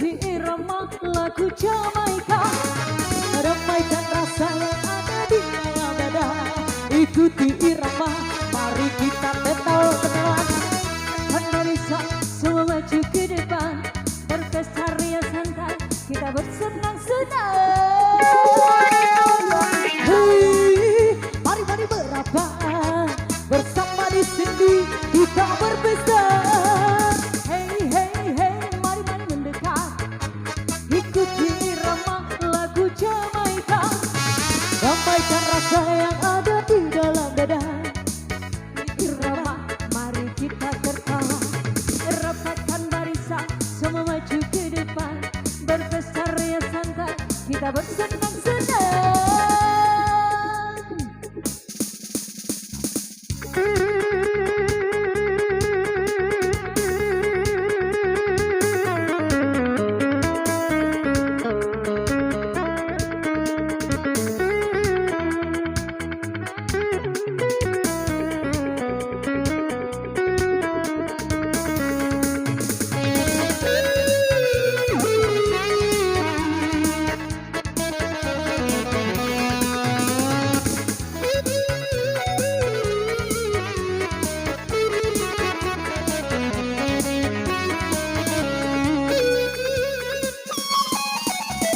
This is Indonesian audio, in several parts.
Ikuti irama lagu Jamaika, ramaikan rasa yang ada di dalam dada. Ikuti irama, mari kita tertawa-tawa. Kan bisa semua maju ke depan, berpesta ria santai, kita bersenang-senang. Hei, mari-mari berapa, bersama di sini kita berpesta. Damaikan rasa yang ada di dalam dada. Irama, mari kita tertawa. Rapatkan barisan, semua maju ke depan. Berpesta ria santai, kita bersenang-senang.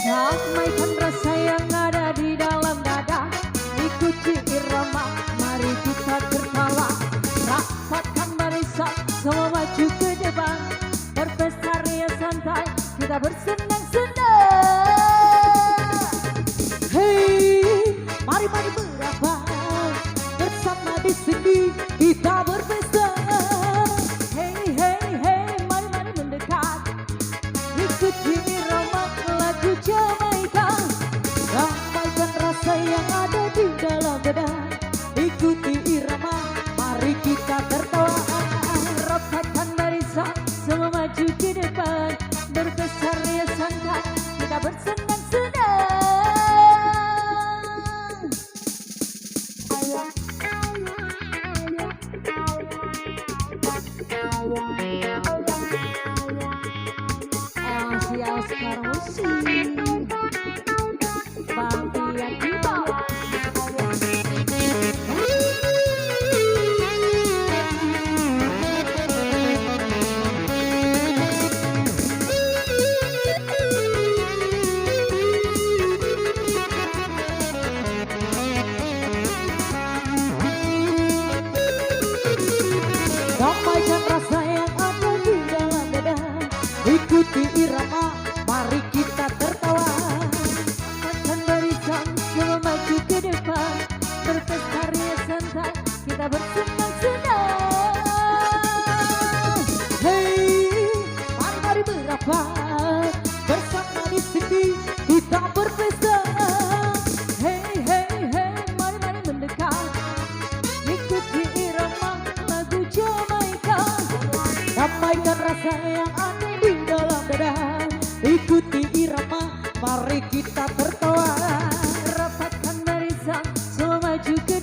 Damaikan rasa yang ada di dalam dada. Ikuti irama, mari kita tertawa. Rapatkan barisan, semua maju ke depan. Berpesta ria santai, kita bersenang-senang. Hei, mari-mari berapa, bersama di sini kita berpesta. Hei, hei, hei, mari-mari mendekat. Ikuti irama lagu Jamaika, damaikan rasa yang ada di dalam dada. Ikuti irama, mari kita tertawa. Rapatkan barisan, semua maju ke depan. Berpesta ria santai, kita bersenang-senang. Asia sekarang musik Bampian di bawah. Damaikan rasa yang ada di dalam dada. Ikuti irama, mari kita tertawa. Makan barisan, semua maju ke depan. Berpesta ria santai, kita bersenang-senang. Hei, mari-mari berapa, bersama di sini kita berpesta. Hei, hei, hei, mari-mari mendekat. Ikuti irama lagu Jamaika, damaikan rasa yang ada di dalam dada. Ikuti irama, mari kita tertawa. Rapatkan barisan, semua maju ke